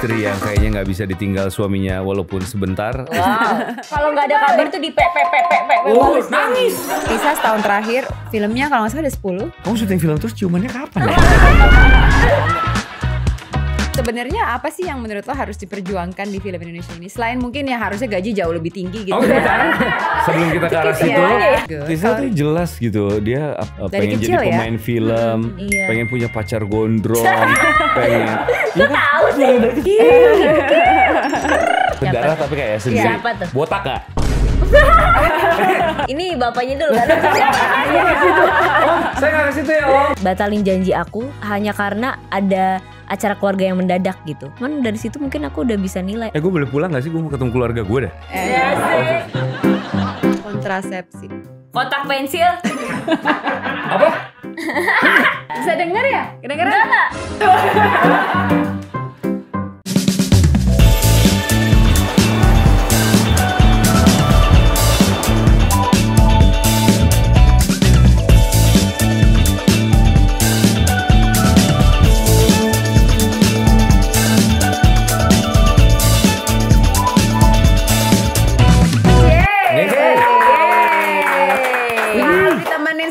istri yang kayaknya nggak bisa ditinggal suaminya walaupun sebentar. Wow. Kalau nggak ada kabar tuh di Nangis. Tisa setahun terakhir filmnya kalau nggak salah ada 10. Kamu syuting film terus ciumannya kapan ya? Sebenarnya apa sih yang menurut lo harus diperjuangkan di film Indonesia ini? Selain mungkin ya harusnya gaji jauh lebih tinggi gitu. Oh sekarang sebelum kita ke arah situ, ya. Tisa tuh jelas gitu dia pengen kecil jadi ya? pemain film, Iya. pengen punya pacar gondrong, pengen. Ya kan? Tahu sih. Berdarah tapi kayak sendiri. Siapa tuh? Botak gak? Ini bapaknya dulu kan. Saya nggak ke situ ya Om. Batalin janji aku hanya karena ada acara keluarga yang mendadak gitu. Cuman dari situ mungkin aku udah bisa nilai. Gue boleh pulang gak sih? Gue mau ketemu keluarga gue dah. Kontrasepsi. Kotak pensil. Apa? Bisa denger ya? Kedengeran nggak?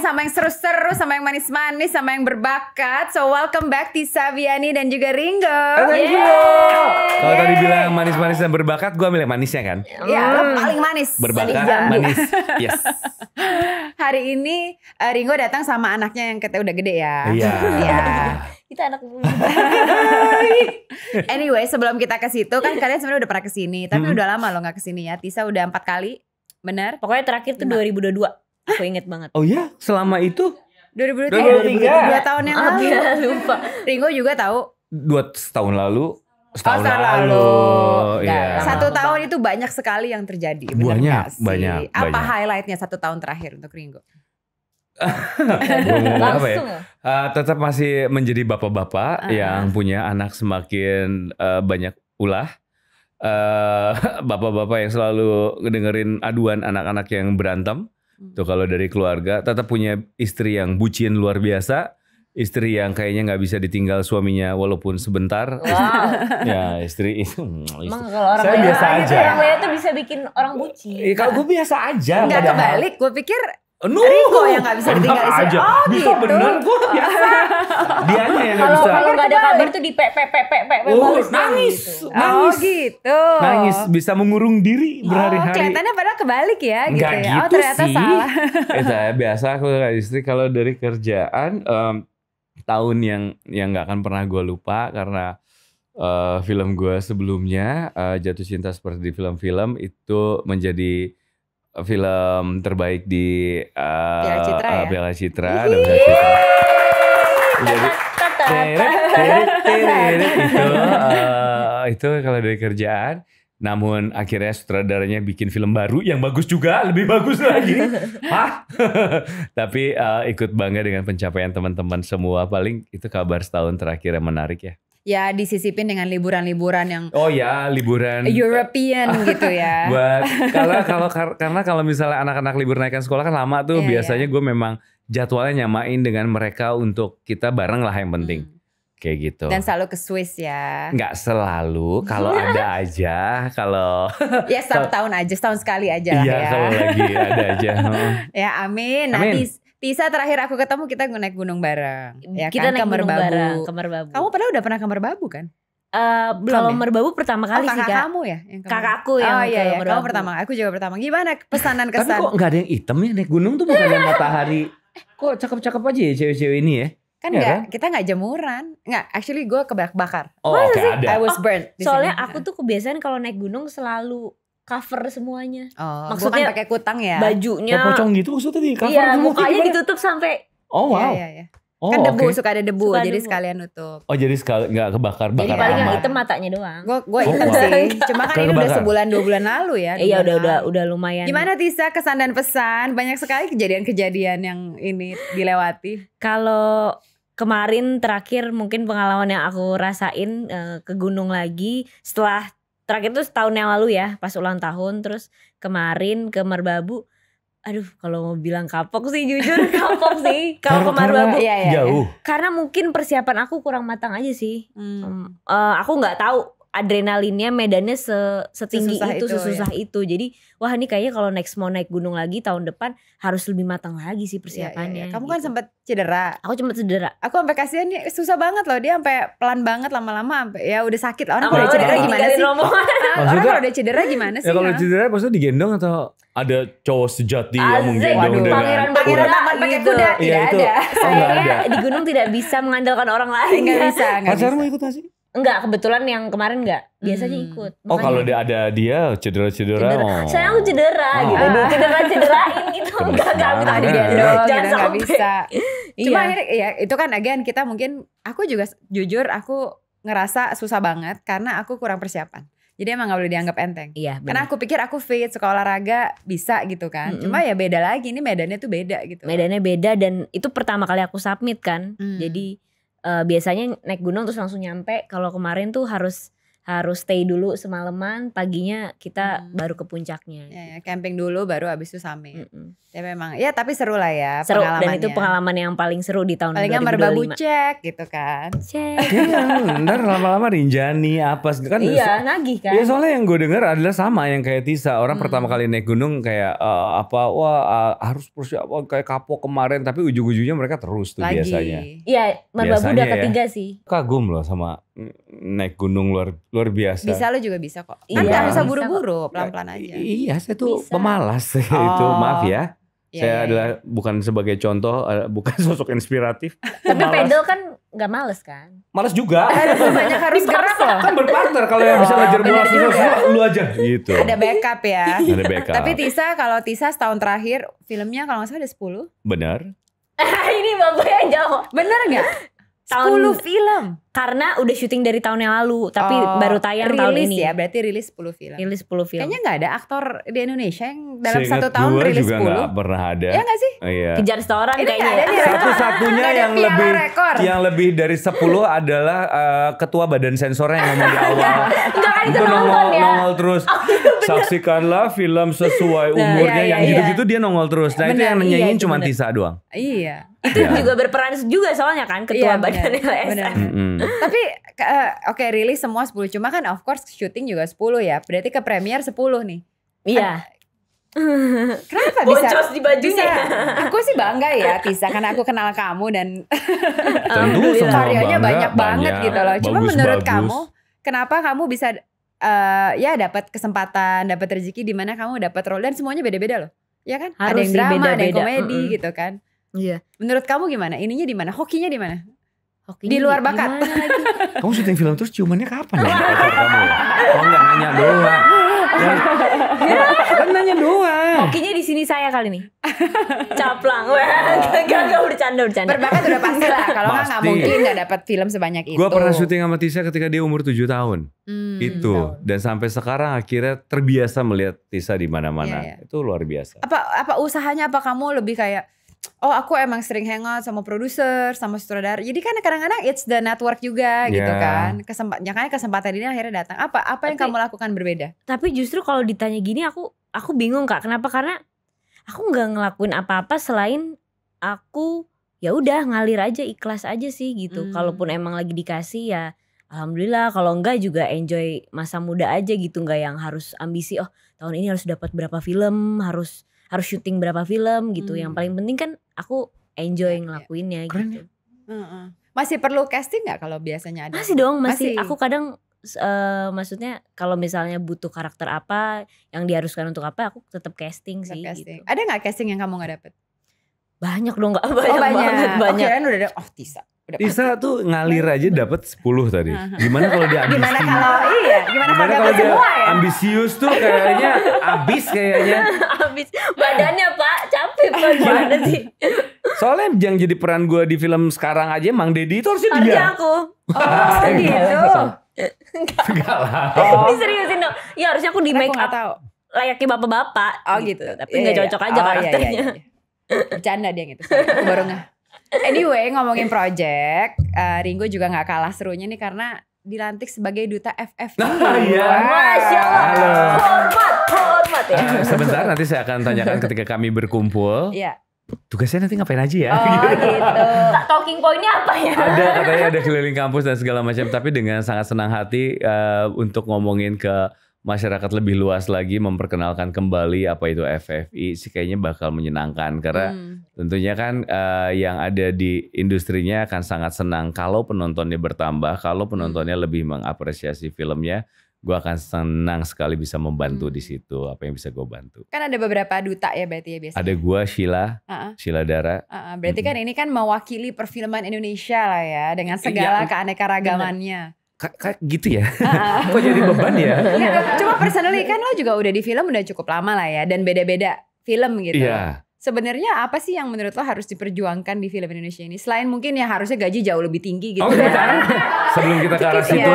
Sama yang seru-seru, sama yang manis-manis, sama yang berbakat. So welcome back Tisa, Viani dan juga Ringo. Thank you. Kalau tadi bilang manis-manis dan berbakat, gue ambil yang manisnya kan. Ya, lo paling manis. Berbakat, manis. Yes. Hari ini Ringo datang sama anaknya yang katanya udah gede ya. Iya. Kita anak dulu. Anyway, sebelum kita ke situ kan kalian sebenarnya udah pernah kesini, tapi udah lama lo nggak kesini ya. Tisa udah 4 kali, benar? Pokoknya terakhir tuh 2022. Aku inget banget. Oh iya, selama itu 2023, 2 tahun yang lalu. Lupa. Ringo juga tahu. 2 tahun lalu. Setahun lalu. Iya. 1 tahun itu banyak sekali yang terjadi. Bener Banyak, nggak sih? banyak. Apa highlightnya 1 tahun terakhir untuk Ringo? Langsung. Tetap masih menjadi bapak-bapak yang punya anak semakin banyak ulah. Bapak-bapak yang selalu ngedengerin aduan anak-anak yang berantem. Tuh kalau dari keluarga tetap punya istri yang bucin luar biasa, istri yang kayaknya nggak bisa ditinggal suaminya walaupun sebentar. Wow. Ya istri itu. Emang kalau orang Saya Lea, biasa aja. Orang Lea tuh bisa bikin orang bucin. Kalau gue biasa aja. Enggak padahal. kebalik, gue pikir No. Ringo yang gak bisa ditinggal Enak istri. aja. Oh Bisa gitu. bener gue biasa. Dianya yang gak bisa. Kalau nggak ada kabar tuh di Nangis. Oh gitu. Nangis bisa mengurung diri berhari-hari. Kelihatannya padahal kebalik ya gitu Nggak ya. gitu Oh ternyata sih. salah. Biasa aku dengan istri kalau dari kerjaan tahun yang nggak akan pernah gue lupa karena film gue sebelumnya Jatuh Cinta Seperti di Film-film itu menjadi film terbaik di Piala Citra ya? Piala Citra dan Piala Citra. Jadi itu kalau dari kerjaan. Namun akhirnya sutradaranya bikin film baru yang bagus juga, lebih bagus lagi. Hah? Tapi ikut bangga dengan pencapaian teman-teman semua. Paling itu kabar setahun terakhir yang menarik ya. Ya disisipin dengan liburan-liburan yang Oh ya, liburan European gitu ya. Buat karena kalau misalnya anak-anak libur naikkan sekolah kan lama tuh, biasanya gue memang jadwalnya nyamain dengan mereka untuk kita bareng lah yang penting. Kayak gitu. Dan selalu ke Swiss ya. Nggak selalu, kalau ada aja, kalau Ya setahun aja, setahun sekali aja lah iya, ya. kalau lagi ada aja. Ya amin. Amin. Nanti Tisa terakhir aku ketemu kita naik gunung bareng. Ya Kita kan? naik gunung Merbabu. bareng ke Merbabu. Kamu padahal udah pernah ke Merbabu kan? Belum. Kalau Merbabu pertama kali sih kakak Kak. kamu ya? Yang Kakakku yang oh iya ke ya, kamu Merbabu. pertama. Aku juga pertama. Gimana Tapi pesanan-kesan? kok nggak ada yang hitam ya naik gunung tuh bukannya matahari? Kok cakep-cakep aja ya cewek-cewek ini ya? Kan Ya enggak, kan? kita nggak jemuran. Enggak, actually gue kebakar. Oh oke ada. I was burnt. di Soalnya sini. aku tuh kebiasaan kalau naik gunung selalu cover semuanya. Oh, maksudnya bukan pakai kutang ya? Bajunya. Kayak pocong gitu maksudnya di cover Iya, semua mukanya gimana? ditutup sampai. Oh wow. Iya. Oh, Kan debu, oke. suka ada debu, Suka jadi debu. sekalian nutup. Oh jadi sekali nggak kebakar-bakar Jadi paling yang amat. hitam matanya doang. Gue hitam wow. sih. Cuma kan Kayak ini udah kebakar. sebulan 2 bulan lalu ya. Iya 2 bulan lalu. udah lumayan. Gimana Tisa kesan dan pesan? Banyak sekali kejadian-kejadian yang ini dilewati. Kalau kemarin terakhir mungkin pengalaman yang aku rasain ke gunung lagi setelah terakhir tuh setahun yang lalu ya pas ulang tahun, terus kemarin ke Merbabu. Aduh kalau mau bilang kapok sih jujur kapok sih kalau ke Merbabu. Iya. Jauh. Karena mungkin persiapan aku kurang matang aja sih. Aku nggak tahu adrenalinnya, medannya setinggi Sesusah itu, itu, sesusah itu. Jadi wah ini kayaknya kalau mau naik gunung lagi tahun depan harus lebih matang lagi sih persiapannya. Kamu kan gitu. sempat cedera. Aku cuma cedera. Aku sampai kasihan nih, susah banget loh, dia sampai pelan banget lama-lama sampai ya udah sakit lah. Orang Lama-lama kalau cedera udah gimana tinggalin sih? rombongan. Orang Maksudnya- kalau udah cedera gimana sih? Ya kalau cedera maksudnya digendong atau ada cowok sejati yang Asik, menggendong waduh, dengan pangeran urat? Pangeran pakai gitu. kuda Iya, tidak itu. ada. Oh nggak ada. Saya di gunung tidak bisa mengandalkan orang lain. Nggak bisa, nggak Pacarmu bisa. ikut gak sih? Enggak, kebetulan yang kemarin enggak. Biasanya ikut. Oh Makanya kalau ada dia cedera-cedera. Oh. Saya aku cedera Oh. gitu. Cedera-cederain gitu. Gemes Enggak banget. Tadi Nah, gendong jangan gitu nggak sampai. bisa. Cuma Iya. akhirnya ya itu kan again kita mungkin aku juga jujur aku ngerasa susah banget karena aku kurang persiapan. Jadi emang gak boleh dianggap enteng. Iya, Karena benar. aku pikir aku fit, suka olahraga bisa gitu kan. Mm-mm. Cuma ya beda lagi, ini medannya tuh beda gitu. Medannya beda dan itu pertama kali aku submit kan. Hmm. Jadi biasanya naik gunung terus langsung nyampe. Kalau kemarin tuh harus stay dulu semalaman, paginya kita baru ke puncaknya. Ya, camping dulu baru abis itu summit. Mm-mm. Ya memang, ya tapi seru lah ya Seru dan pengalamannya. itu pengalaman yang paling seru di tahun Paling nggak merbabu 2025. cek gitu kan. Cek. Iya, ntar lama-lama Rinjani apa kan. Iya, nagih kan. Ya soalnya yang gue dengar adalah sama yang kayak Tisa. Orang pertama kali naik gunung kayak harus persiapan kayak kapok kemarin. Tapi ujung-ujungnya mereka terus tuh Lagi. biasanya. Iya, merbabu Biasanya udah ya. ketiga sih. Kagum loh sama naik gunung luar biasa. Bisa lo juga bisa kok. Iya, Kan nggak usah bisa buru-buru, pelan-pelan aja. Iya, saya tuh Bisa. pemalas itu. Oh. Maaf ya. Iya, Saya iya, adalah bukan sebagai contoh, bukan sosok inspiratif. Tapi pedal kan nggak males kan? Malas juga. Iya. Banyak harus gerak loh. Kan berpartner kalau yang bisa Oh, ngajar bener bola juga. semua lu aja gitu. Ada backup ya. Ada backup. Tapi kalau Tisa setahun terakhir filmnya kalau nggak salah ada 10. Benar. Ini bapak yang jawab. Bener nggak? Tahun- 10 film. Karena udah syuting dari tahun yang lalu, tapi Oh, baru tayang tahun rilis ini. ya, berarti rilis 10 film. Rilis 10 film. Kayaknya nggak ada aktor di Indonesia yang dalam Seingat 1 tahun gue rilis juga 10. nggak pernah ada. Ya nggak sih? Iya. Kejar setoran Ini kayaknya. nggak ada nih, ya. Satu-satunya Nggak ada yang piala lebih rekor. dari 10 adalah ketua badan sensornya yang ngomong di awal. Enggak kan itu Itu nonton ya. nongol terus. Saksikanlah film sesuai umurnya iya, yang iya. gitu-gitu dia nongol terus. Nah itu Benar, yang iya, nyanyiin itu cuma benar. Tisa doang. Iya. Itu Ya. juga berperan juga soalnya kan ketua Iya, badan benar, LSM. benar. Mm-mm. Tapi oke rilis semua 10. Cuma kan of course syuting juga 10 ya. Berarti ke premier 10 nih. Iya. Kenapa bisa? Bocos di bajunya. Aku sih bangga ya Tisa karena aku kenal kamu dan Tentu semua karyanya bangga, banyak banget gitu loh. Cuma menurut bagus-bagus. kamu kenapa kamu bisa ya dapat kesempatan, dapat rezeki di mana kamu dapat role dan semuanya beda-beda loh. Ya kan? Ada Harus yang sih, drama, ada yang beda-beda. komedi Mm-mm. gitu kan. Iya. Menurut kamu gimana? Ininya di mana? Hokinya di mana? Hokinya Di luar bakat. gimana lagi? Kamu syuting film terus ciumannya kapan ya pacar kamu ya? Oh enggak nanya doang. Kan nanya doang. Hokinya di sini saya kali nih. Caplang. Enggak bercanda. Berbakat udah pasti lah. Kalau nggak Pasti. mungkin nggak dapat film sebanyak itu. Gue pernah syuting sama Tisa ketika dia umur 7 tahun. Itu. tahun. Dan sampai sekarang akhirnya terbiasa melihat Tisa di mana-mana. Iya, iya. Itu luar biasa. Apa usahanya? Apa kamu lebih kayak oh aku emang sering hangout sama produser sama sutradara jadi kan kadang-kadang it's the network juga gitu Yeah. kan kesempatan ini akhirnya datang apa yang Tapi- kamu lakukan berbeda Tapi justru kalau ditanya gini aku bingung Kak. Kenapa? Karena aku nggak ngelakuin apa-apa selain aku ya udah ngalir aja, ikhlas aja sih gitu. Kalaupun emang lagi dikasih ya alhamdulillah, kalau enggak juga enjoy masa muda aja gitu, nggak yang harus ambisi oh tahun ini harus dapat berapa film, harus syuting berapa film gitu. Yang paling penting kan aku enjoy ngelakuinnya Keren gitu. masih perlu casting nggak kalau biasanya ada Masih dong, masih. Masih. Aku kadang maksudnya kalau misalnya butuh karakter apa yang diharuskan untuk apa, aku tetap casting sih casting. gitu. Ada nggak casting yang kamu nggak dapet Banyak dong, nggak banyak banget, banyak. kirain udah ada Tisa udah Tisa tuh ngalir aja dapat 10 tadi. Gimana kalau dia ambisi? gimana kalau gimana kalau kalau dapat dia semua ya ambisius tuh kayaknya abis kayaknya. Habis badannya Pak, capek Pak, gimana sih? Soalnya yang jadi peran gue di film sekarang aja Mang Deddy itu harusnya dia. Harusnya aku. oh gitu Enggak lah. Ini seriusin dong. Ya harusnya aku di Aku make nggak up tahu layaknya bapak-bapak. oh gitu Tapi nggak cocok aja karakternya. iya. Bercanda dia gitu. Aku baru nggak. Anyway, ngomongin project, Ringo juga nggak kalah serunya nih karena dilantik sebagai duta FF. Iya. Masya Allah. Halo. Hormat ya. Sebentar nanti saya akan tanyakan ketika kami berkumpul. Iya. tugasnya nanti ngapain aja ya? Oh gitu. Talking pointnya apa ya? Ada katanya ada keliling kampus dan segala macam, tapi dengan sangat senang hati untuk ngomongin ke masyarakat lebih luas lagi, memperkenalkan kembali apa itu FFI sih kayaknya bakal menyenangkan karena tentunya kan yang ada di industrinya akan sangat senang kalau penontonnya bertambah, kalau penontonnya lebih mengapresiasi filmnya. Gue akan senang sekali bisa membantu di situ. Apa yang bisa gue bantu? Kan ada beberapa duta ya berarti ya biasanya. Ada gue Sheila Dara. Berarti kan ini kan mewakili perfilman Indonesia lah ya dengan segala keanekaragamannya. Kayak gitu ya? Kok jadi beban ya? Cuma personally kan lo juga udah di film udah cukup lama lah ya dan beda-beda film gitu. Iya. Sebenarnya apa sih yang menurut lo harus diperjuangkan di film Indonesia ini? Selain mungkin ya harusnya gaji jauh lebih tinggi gitu. Oh sekarang sebelum kita ke arah situ,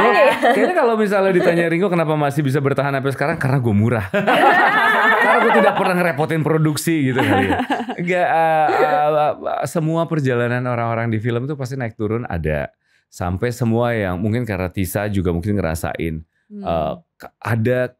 kayaknya kalau misalnya ditanya Ringo kenapa masih bisa bertahan sampai sekarang, karena gue murah. Karena gue tidak pernah ngerepotin produksi gitu kali ya. Enggak, semua perjalanan orang-orang di film tuh pasti naik turun ada. Sampai semua yang mungkin karena Tisa juga mungkin ngerasain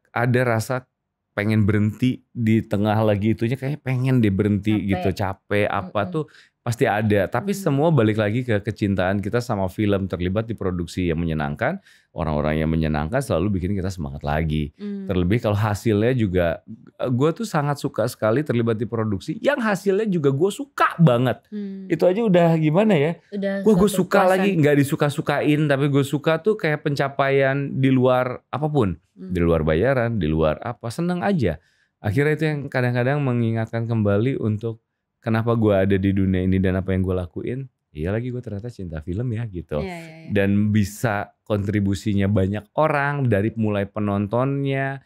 ada rasa pengen berhenti di tengah lagi itunya, kayak pengen deh berhenti gitu, capek apa tuh pasti ada. Tapi semua balik lagi ke kecintaan kita sama film, terlibat di produksi yang menyenangkan, orang-orang yang menyenangkan selalu bikin kita semangat lagi. Terlebih kalau hasilnya juga, gue tuh sangat suka sekali terlibat di produksi yang hasilnya juga gue suka banget. Itu aja udah gimana ya? Gue suka lagi, nggak disuka-sukain, tapi gue suka tuh kayak pencapaian di luar apapun, di luar bayaran, di luar apa, seneng aja. Akhirnya itu yang kadang-kadang mengingatkan kembali untuk kenapa gue ada di dunia ini dan apa yang gue lakuin. Iya lagi gue ternyata cinta film ya gitu. Dan bisa kontribusinya banyak orang, dari mulai penontonnya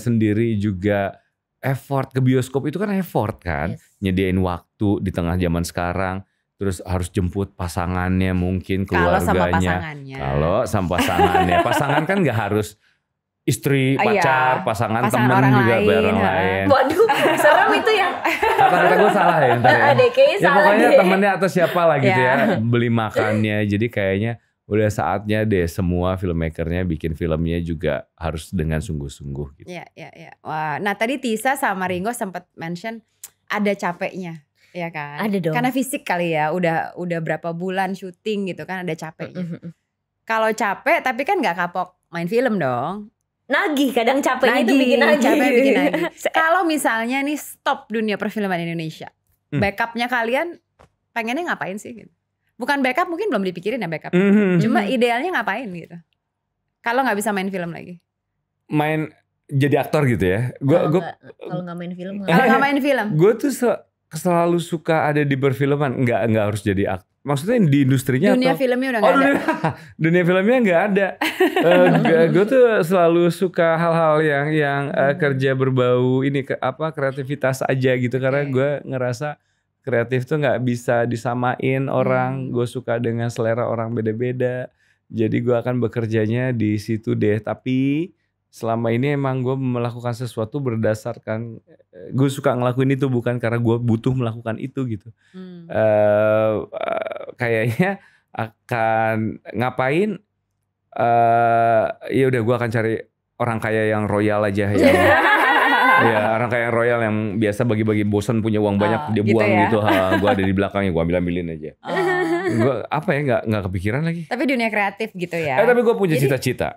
sendiri juga effort ke bioskop itu kan effort kan. Nyediain waktu di tengah zaman sekarang. Terus harus jemput pasangannya mungkin, keluarganya. Kalau sama pasangannya. Pasangan kan gak harus istri, pacar, pasangan temen juga bareng lain. Waduh, serem itu ya. Kata-kata gue salah ya ntar ya. Ya pokoknya temennya atau siapa lah gitu ya. Beli makannya. Jadi kayaknya udah saatnya deh semua filmmakernya bikin filmnya juga harus dengan sungguh-sungguh gitu. Iya. Wah, nah tadi Tisa sama Ringo sempat mention ada capeknya. Ya kan? Ada dong. Karena fisik kali ya, udah berapa bulan syuting gitu kan, ada capeknya. Kalau capek tapi kan gak kapok main film dong. Nagih, kadang capeknya itu bikin nagih. Kalau misalnya nih stop dunia perfilman Indonesia, backupnya kalian pengennya ngapain sih gitu? Bukan backup, mungkin belum dipikirin ya backup. Cuma idealnya ngapain gitu? Kalau nggak bisa main film lagi? Main jadi aktor gitu ya? Kalau nggak main film. Kalau nggak main film? Gue tuh selalu suka ada di perfilman. Nggak harus jadi aktor. Maksudnya di industrinya dunia filmnya udah gak ada. Dunia filmnya gak ada. Gue tuh selalu suka hal-hal yang kerja berbau ini kreativitas aja gitu. Karena gue ngerasa kreatif tuh gak bisa disamain orang. Gue suka dengan selera orang beda-beda. Jadi gue akan bekerjanya di situ deh. Tapi selama ini emang gue melakukan sesuatu berdasarkan gue suka ngelakuin itu, bukan karena gue butuh melakukan itu gitu. Kayaknya akan ngapain? Ya udah gue akan cari orang kaya yang royal aja ya. Ya orang kaya yang royal yang biasa bagi-bagi, bosan punya uang banyak dia gitu buang ya? Gitu. Gue ada di belakangnya, gue ambilin aja. Gue apa ya nggak kepikiran lagi. Tapi dunia kreatif gitu ya. Tapi gue punya cita-cita.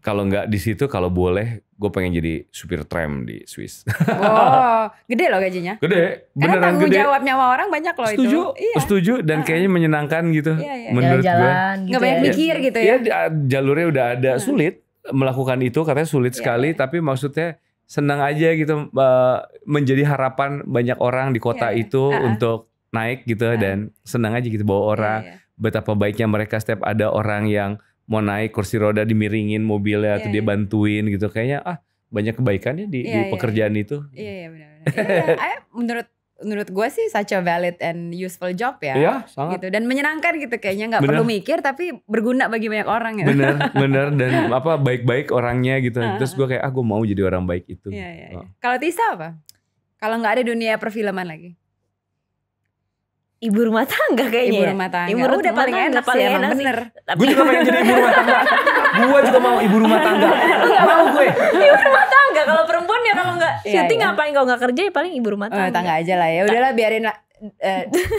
Kalau nggak di situ, kalau boleh, gue pengen jadi supir tram di Swiss. Wow, gede loh gajinya. Gede, beneran karena tanggung gede. jawab nyawa orang banyak loh setuju, itu. Iya. Setuju dan kayaknya menyenangkan gitu. Menurut gue. Nggak banyak mikir gitu ya. Jalurnya udah ada. Sulit melakukan itu, katanya sulit sekali. Tapi maksudnya senang aja gitu, menjadi harapan banyak orang di kota itu untuk naik gitu dan senang aja gitu bawa orang. Betapa baiknya mereka setiap ada orang yang mau naik kursi roda dimiringin mobilnya atau dia bantuin gitu. Kayaknya banyak kebaikannya di pekerjaan itu. Iya benar. Menurut gue sih such a valid and useful job ya. Iya, sangat. Gitu. Dan menyenangkan gitu, kayaknya nggak perlu mikir tapi berguna bagi banyak orang ya. Bener dan baik-baik orangnya gitu. Terus gue kayak gue mau jadi orang baik itu. Iya. Kalau Tisa apa? Kalau nggak ada dunia perfilman lagi? ibu rumah tangga kayaknya. Ibu ya. rumah tangga. Ibu Udah rumah paling tangga, enak sih emang enak sih. bener. Tapi Gue juga pengen jadi ibu rumah tangga. Gue juga mau ibu rumah tangga. Mau gue. ibu rumah tangga kalau perempuan ya kalau nggak Iya, syuting iya. ngapain kalau nggak kerja ya paling ibu rumah tangga. Tangga aja lah ya. Udahlah biarin lah.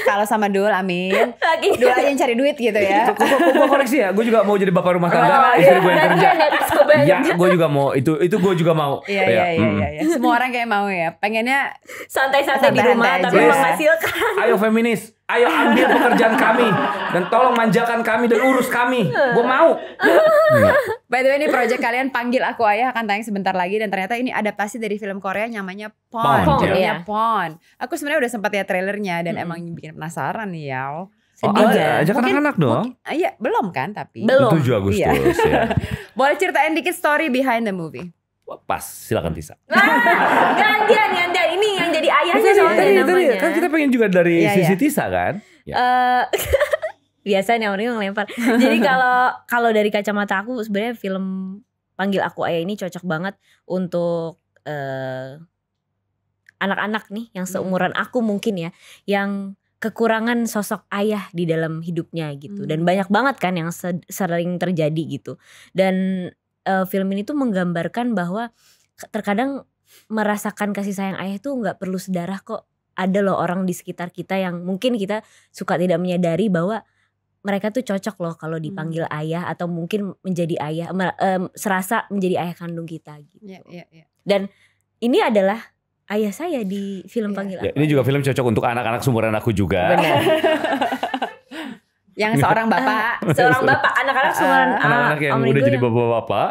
Kalau sama Dul, amin. Lagi Dul aja yang cari duit gitu ya. Gue koreksi ya. Gue juga mau jadi bapak rumah Oh, tangga. iya. Istri gue yang kerja. nggak kasih banyak. Ya, gue juga mau. Itu gue juga mau. Iya Ya, iya. Semua orang kayak mau ya. Pengennya Santai-santai di Santai-santai rumah aja. tapi Please. menghasilkan. Ayo feminis, ayo ambil pekerjaan kami dan tolong manjakan kami dan urus kami. Gue mau. By the way ini project kalian Panggil Aku Ayah akan tayang sebentar lagi. Dan ternyata ini adaptasi dari film Korea namanya Pon. Pon, Judulnya iya. Pon. Aku sebenarnya udah sempat lihat trailernya. Dan emang bikin penasaran nih ya. Oh, Sedih ajak Mungkin- anak-anak dong. Iya belum kan tapi Belum. 7 Agustus Iya. ya. Boleh ceritain dikit story behind the movie. Pas, silakan Tisa. Gantian ini yang jadi ayahnya soalnya namanya. Kan kita pengen juga dari Iya, sisi iya. Tisa kan. Ya. Biasa nih orang ngelempar. Jadi kalau dari kacamata aku sebenarnya film Panggil Aku Ayah ini cocok banget untuk anak-anak nih yang seumuran aku mungkin ya, yang kekurangan sosok ayah di dalam hidupnya gitu. Dan banyak banget kan yang sering terjadi gitu. Dan film ini tuh menggambarkan bahwa terkadang merasakan kasih sayang ayah tuh nggak perlu sedarah kok. Ada loh orang di sekitar kita yang mungkin kita suka tidak menyadari bahwa mereka tuh cocok loh kalau dipanggil ayah atau mungkin menjadi ayah, serasa menjadi ayah kandung kita gitu. Iya. Dan ini adalah ayah saya di film Iya. Panggil Ya, Aku. ini juga film cocok untuk anak-anak seumuran aku juga. Benar. Yang seorang bapak. Seorang bapak, anak-anak seumuran Anak-anak yang Om udah Rigo jadi yang bapak-bapak.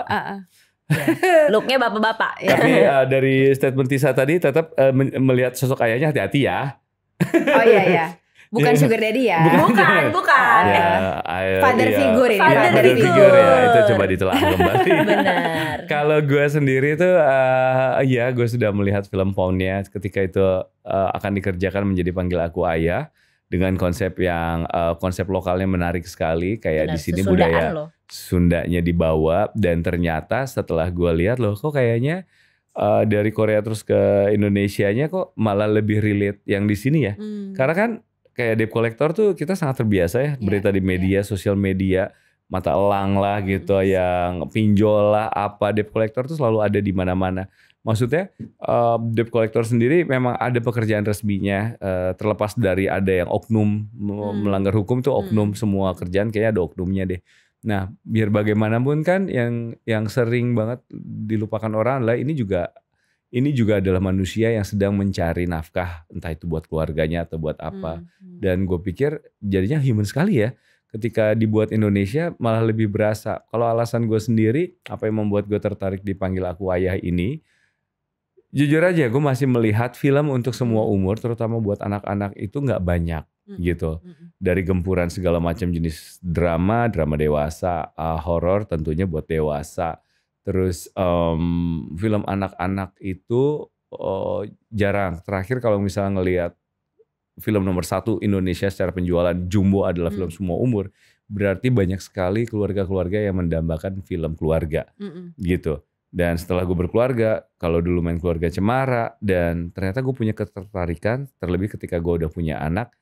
looknya bapak-bapak. Tapi dari statement Tisa tadi tetap melihat sosok ayahnya hati-hati ya. Oh iya. Bukan Iya. sugar daddy ya. Bukan. Ya, Father figure ini. Father Father figure. figure ya, itu coba ditelah kembali. Benar. Kalau gue sendiri tuh, ya gue sudah melihat film Pound-nya ketika itu akan dikerjakan menjadi Panggil Aku Ayah dengan konsep yang konsep lokalnya menarik sekali, kayak Benar, di sini Sesundaan budaya loh. Sundanya dibawa, dan ternyata setelah gue lihat loh, kok kayaknya dari Korea terus ke Indonesianya kok malah lebih relate yang di sini ya. Karena kan kayak debt collector tuh kita sangat terbiasa ya, berita di media, sosial media, mata elang lah gitu, yang pinjol lah apa, debt collector tuh selalu ada di mana-mana. Maksudnya debt collector sendiri memang ada pekerjaan resminya, terlepas dari ada yang oknum melanggar hukum tuh oknum, semua kerjaan kayaknya ada oknumnya deh. Nah, biar bagaimanapun kan yang sering banget dilupakan orang adalah ini juga adalah manusia yang sedang mencari nafkah, entah itu buat keluarganya atau buat apa. Dan gue pikir jadinya human sekali ya. Ketika dibuat Indonesia malah lebih berasa. Kalau alasan gue sendiri, apa yang membuat gue tertarik dipanggil Aku Ayah ini, jujur aja gue masih melihat film untuk semua umur, terutama buat anak-anak itu nggak banyak gitu. Dari gempuran segala macam jenis drama dewasa, horor tentunya buat dewasa. Terus film anak-anak itu jarang. Terakhir kalau misalnya ngelihat film nomor 1 Indonesia secara penjualan jumbo adalah film semua umur, berarti banyak sekali keluarga-keluarga yang mendambakan film keluarga gitu. Dan setelah gue berkeluarga, kalau dulu main Keluarga Cemara, dan ternyata gue punya ketertarikan, terlebih ketika gue udah punya anak,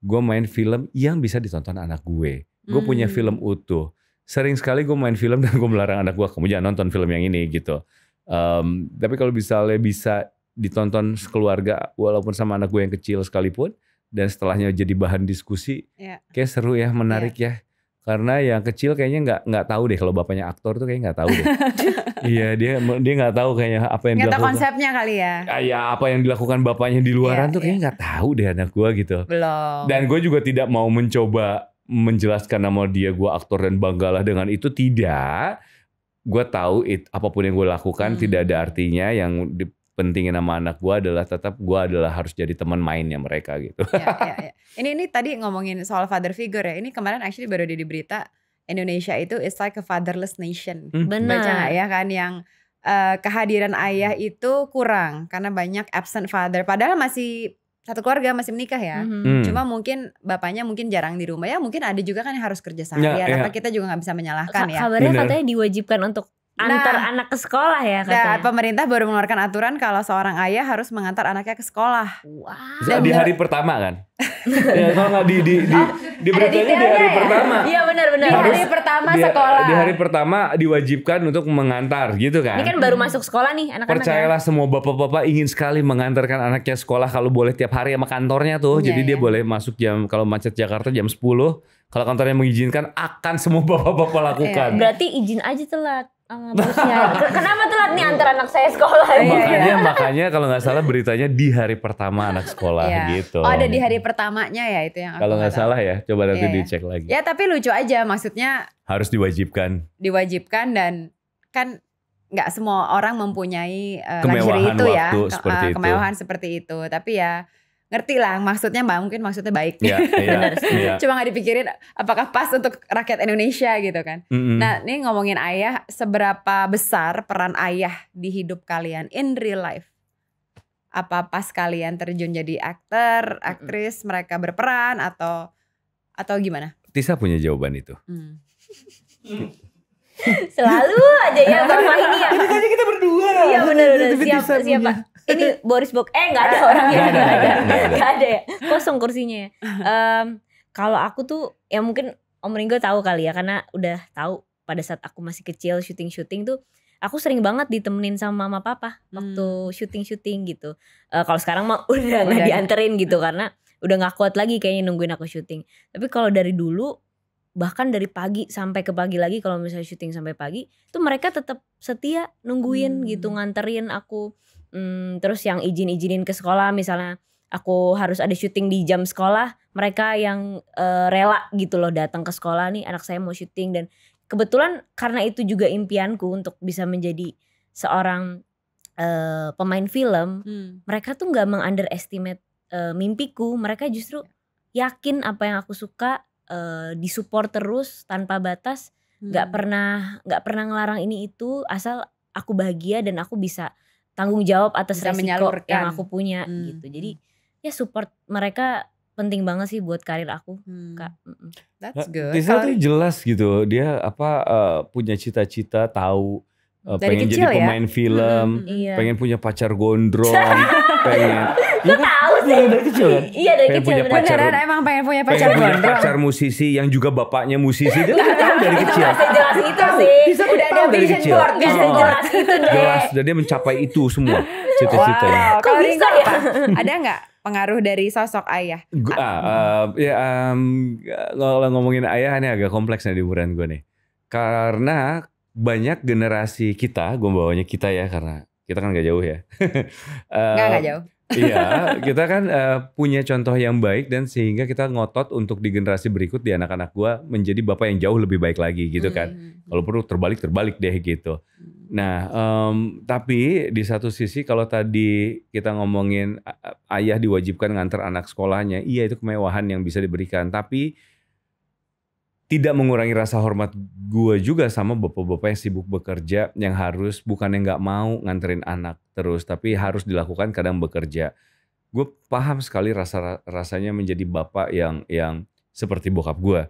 gue main film yang bisa ditonton anak gue. Gue punya film utuh. Sering sekali gue main film dan gue melarang anak gue, kamu jangan nonton film yang ini gitu. Tapi kalau misalnya bisa ditonton sekeluarga walaupun sama anak gue yang kecil sekalipun, dan setelahnya jadi bahan diskusi, kayak seru ya, menarik ya. Karena yang kecil kayaknya nggak tahu deh kalau bapaknya aktor tuh kayaknya nggak tahu deh. Iya, dia nggak tahu kayaknya apa yang Nggak tahu dilakukan. konsepnya kali ya. Ya apa yang dilakukan bapaknya di luaran tuh kayaknya nggak tahu deh anak gue gitu. Belum. Dan gue juga tidak mau mencoba menjelaskan nama dia gue aktor dan banggalah dengan itu, tidak. Gue tahu apapun yang gue lakukan tidak ada artinya. Yang dipentingin sama anak gue adalah tetap gue adalah harus jadi teman mainnya mereka gitu. Ya. Ini tadi ngomongin soal father figure ya. Ini kemarin actually baru di berita Indonesia itu it's like a fatherless nation. Benar. Baca nggak ya kan yang kehadiran ayah itu kurang karena banyak absent father. Padahal masih satu keluarga, masih menikah ya. Cuma mungkin bapaknya mungkin jarang di rumah ya. Mungkin ada juga kan yang harus kerja seharian. Apa kita juga nggak bisa menyalahkan ya. Kabarnya Bener. katanya diwajibkan untuk antar anak ke sekolah ya katanya. Pemerintah baru mengeluarkan aturan kalau seorang ayah harus mengantar anaknya ke sekolah. Wow. Di hari pertama kan? Ya, kalau nggak di beritanya di hari pertama. Iya benar-benar. Di hari pertama sekolah. Di hari pertama diwajibkan untuk mengantar gitu kan? Ini kan baru masuk sekolah nih anak-anak. Percayalah semua bapak-bapak ingin sekali mengantarkan anaknya sekolah kalau boleh tiap hari sama kantornya tuh. Jadi dia boleh masuk jam, kalau macet Jakarta jam 10. Kalau kantornya mengizinkan akan semua bapak-bapak lakukan. Berarti izin aja telat. Kenapa telat nih antar anak saya sekolah? Makanya kalau nggak salah beritanya di hari pertama anak sekolah gitu. Oh ada di hari pertamanya ya itu yang. Kalau nggak salah ya, coba nanti dicek lagi. Ya tapi lucu aja, maksudnya. Harus diwajibkan. Diwajibkan dan kan nggak semua orang mempunyai kemewahan luxury itu ya, kemewahan seperti itu. Tapi ya ngerti lah maksudnya mungkin maksudnya baik. Iya. Cuma nggak dipikirin apakah pas untuk rakyat Indonesia gitu kan. Nah ini ngomongin ayah, seberapa besar peran ayah di hidup kalian in real life? Apa pas kalian terjun jadi aktor, aktris, mereka berperan atau gimana? Tisa punya jawaban itu. Selalu aja ya Bang ini ya. Makanya kita berdua. Iya benar. Siapa? Ini Boris Bok. Nggak ada orangnya. Nggak ada ya. Kosong kursinya ya. Kalau aku tuh ya mungkin Om Ringo tahu kali ya, karena udah tahu pada saat aku masih kecil syuting tuh aku sering banget ditemenin sama mama papa waktu syuting gitu. Kalau sekarang mah udah nggak dianterin gitu karena udah nggak kuat lagi kayaknya nungguin aku syuting. Tapi kalau dari dulu bahkan dari pagi sampai ke pagi lagi, kalau misalnya syuting sampai pagi tuh mereka tetap setia nungguin gitu, nganterin aku. Terus yang izinin ke sekolah, misalnya aku harus ada syuting di jam sekolah, mereka yang rela gitu loh datang ke sekolah, nih anak saya mau syuting. Dan kebetulan karena itu juga impianku untuk bisa menjadi seorang pemain film, mereka tuh gak meng-underestimate mimpiku. Mereka justru yakin apa yang aku suka, disupport terus tanpa batas, gak pernah ngelarang ini itu, asal aku bahagia dan aku bisa tanggung jawab atas resiko yang aku punya gitu. Jadi ya support mereka penting banget sih buat karir aku, Kak. That's good. Tisa tuh jelas gitu, dia punya cita-cita, tahu pengen jadi pemain film, pengen punya pacar gondrong, pengen. Lu tahu sih. Dari kecil kan? Iya dari kecil. Beneran emang pengen punya pacar gondrong. Pacar musisi yang juga bapaknya musisi, dia udah tahu dari kecil. Gak sejelas itu sih. Udah ada vision board. Gak sejelas itu deh. Jelas, dan dia mencapai itu semua cita-citanya. Kalau Ringo ya? Ada gak pengaruh dari sosok ayah? Kalau ngomongin ayah ini agak kompleks nih di umuran gue nih. Karena banyak generasi kita, gue bawanya kita ya karena kita kan gak jauh ya. Gak jauh. Iya, kita kan punya contoh yang baik dan sehingga kita ngotot untuk di generasi berikut, di anak-anak gua menjadi bapak yang jauh lebih baik lagi gitu kan. Kalau perlu terbalik deh gitu. Nah, tapi di satu sisi kalau tadi kita ngomongin ayah diwajibkan nganter anak sekolahnya, iya itu kemewahan yang bisa diberikan. Tapi tidak mengurangi rasa hormat gue juga sama bapak-bapak yang sibuk bekerja, yang harus bukannya nggak mau nganterin anak terus, tapi harus dilakukan kadang bekerja. Gue paham sekali rasanya menjadi bapak yang seperti bokap gue,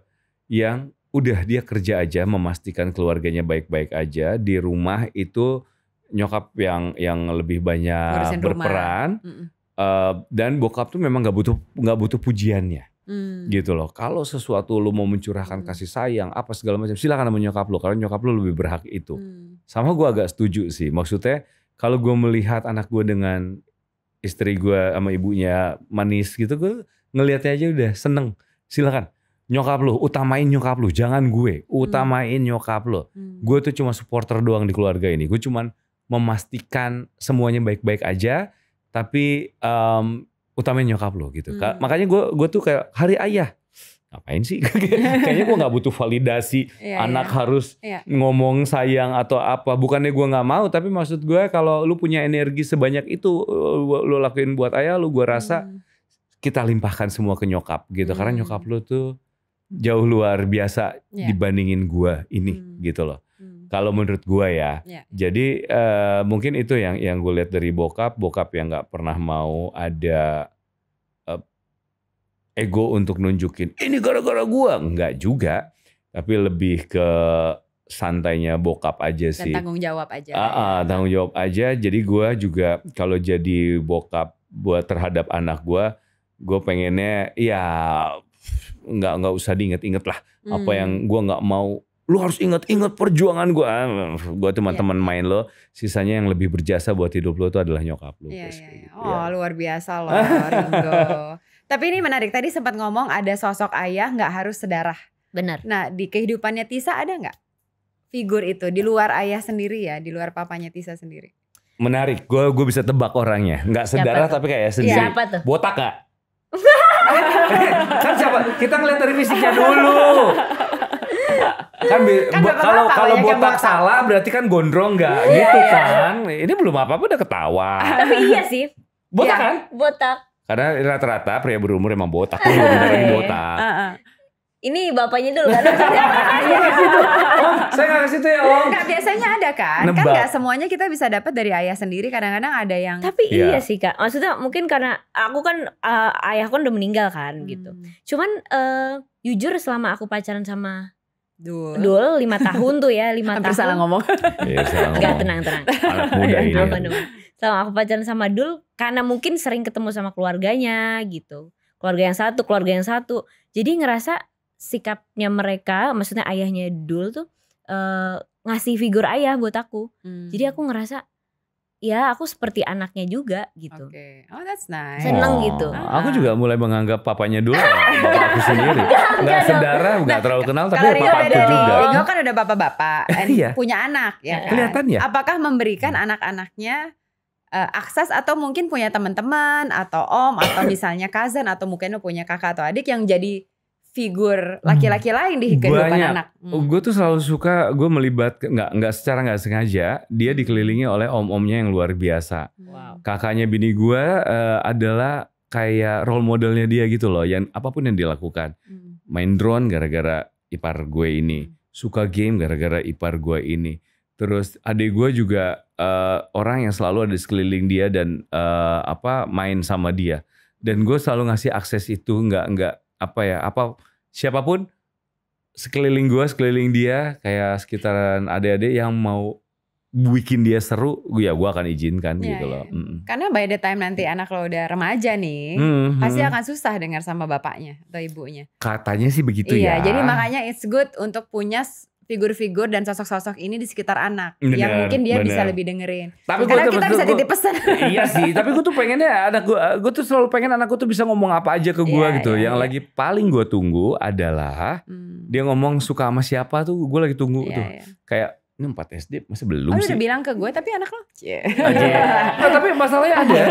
yang udah dia kerja aja memastikan keluarganya baik-baik aja, di rumah itu nyokap yang lebih banyak berperan, dan bokap tuh memang nggak butuh pujiannya. Gitu loh. Kalau sesuatu lu mau mencurahkan kasih sayang apa segala macam, silakan sama nyokap lu, karena nyokap lu lebih berhak itu. Sama gue agak setuju sih. Maksudnya kalau gue melihat anak gue dengan istri gue sama ibunya manis gitu, gue ngelihatnya aja udah seneng. Silakan nyokap lu, utamain nyokap lu, jangan gue. Utamain nyokap lu. Gue tuh cuma supporter doang di keluarga ini. Gue cuman memastikan semuanya baik-baik aja, tapi utamain nyokap lo gitu. Makanya gue tuh kayak hari ayah, ngapain sih? Kayaknya gue nggak butuh validasi anak harus ngomong sayang atau apa. Bukannya gue nggak mau, tapi maksud gue kalau lu punya energi sebanyak itu lu lakuin buat ayah lu, gue rasa kita limpahkan semua ke nyokap gitu. Karena nyokap lu tuh jauh luar biasa dibandingin gue ini gitu loh. Kalau menurut gue ya. Jadi mungkin itu yang gue lihat dari bokap yang nggak pernah mau ada ego untuk nunjukin ini gara-gara gue, enggak juga. Tapi lebih ke santainya bokap aja Dan sih. tanggung jawab aja. Tanggung jawab aja. Jadi gue juga kalau jadi bokap buat terhadap anak gue pengennya ya nggak usah diinget-inget lah apa yang gue nggak mau. Lu harus inget-inget perjuangan gue. Gue cuma teman main lo. Sisanya yang lebih berjasa buat hidup lo itu adalah nyokap lo. Iya. Oh luar biasa loh Ringo. Tapi ini menarik. Tadi sempat ngomong ada sosok ayah nggak harus sedarah. Benar. Nah di kehidupannya Tisa ada nggak figur itu di luar ayah sendiri ya, di luar papanya Tisa sendiri? Menarik. Gue bisa tebak orangnya. Nggak sedarah tapi kayak sendiri. Siapa tuh? Botak gak? Kan siapa? Kita ngeliat dari fisiknya dulu. Kan kalau botak salah berarti kan gondrong nggak gitu kan? Ini belum apa-apa udah ketawa. Tapi iya sih. Botak kan? Botak. Karena rata-rata pria berumur emang botak. Beneran botak. Ini bapaknya dulu kan? Saya nggak ke situ ya Om. Nggak, biasanya ada kan? Nebak. Kan nggak semuanya kita bisa dapat dari ayah sendiri. Kadang-kadang ada yang. Tapi iya sih Kak. Maksudnya mungkin karena aku kan ayahku kan udah meninggal kan gitu. Cuman jujur selama aku pacaran sama Dul 5 tahun tuh ya 5 tahun. Hampir salah ngomong. Iya salah ngomong. Enggak, tenang. Anak muda ini. Aman. Selama aku pacaran sama Dul karena mungkin sering ketemu sama keluarganya gitu. Keluarga yang satu. Jadi ngerasa sikapnya mereka, maksudnya ayahnya Dul tuh ngasih figur ayah buat aku. Jadi aku ngerasa ya aku seperti anaknya juga gitu. Oh that's nice. Seneng gitu. Aku juga mulai menganggap papanya dulu bapak aku sendiri. Nggak sedarah, nggak terlalu kenal tapi Kalau papa aku juga. Ringo kan udah bapak-bapak, Iya. punya anak ya kan. Kelihatan ya. Apakah memberikan anak-anaknya akses atau mungkin punya teman-teman atau om atau misalnya cousin atau mungkin punya kakak atau adik yang jadi figur laki-laki lain di kehidupan anak. Gue tuh selalu suka gue melibat nggak secara nggak sengaja dia dikelilingi oleh om-omnya yang luar biasa. Wow. Kakaknya bini gue adalah kayak role modelnya dia gitu loh. Yang apapun yang dia lakukan, main drone gara-gara ipar gue ini, suka game gara-gara ipar gue ini. Terus adik gue juga orang yang selalu ada di sekeliling dia dan main sama dia. Dan gue selalu ngasih akses itu nggak siapapun sekeliling gue, sekeliling dia, kayak sekitaran adik-adik yang mau bikin dia seru, gue akan izinkan gitu loh. Karena by the time nanti anak lo udah remaja nih, pasti akan susah dengar sama bapaknya atau ibunya. Katanya sih begitu ya. Iya, jadi makanya it's good untuk punya figur-figur dan sosok-sosok ini di sekitar anak yang mungkin dia bisa lebih dengerin. Tapi karena kita bisa titip pesan. Iya sih, tapi gue tuh pengennya gue tuh selalu pengen anakku tuh bisa ngomong apa aja ke gue gitu. Yang lagi paling gue tunggu adalah dia ngomong suka sama siapa tuh, gue lagi tunggu tuh. Kayak ini 4 SD masih belum sih. Udah bilang ke gue tapi anak lo. Nah, tapi masalahnya ada.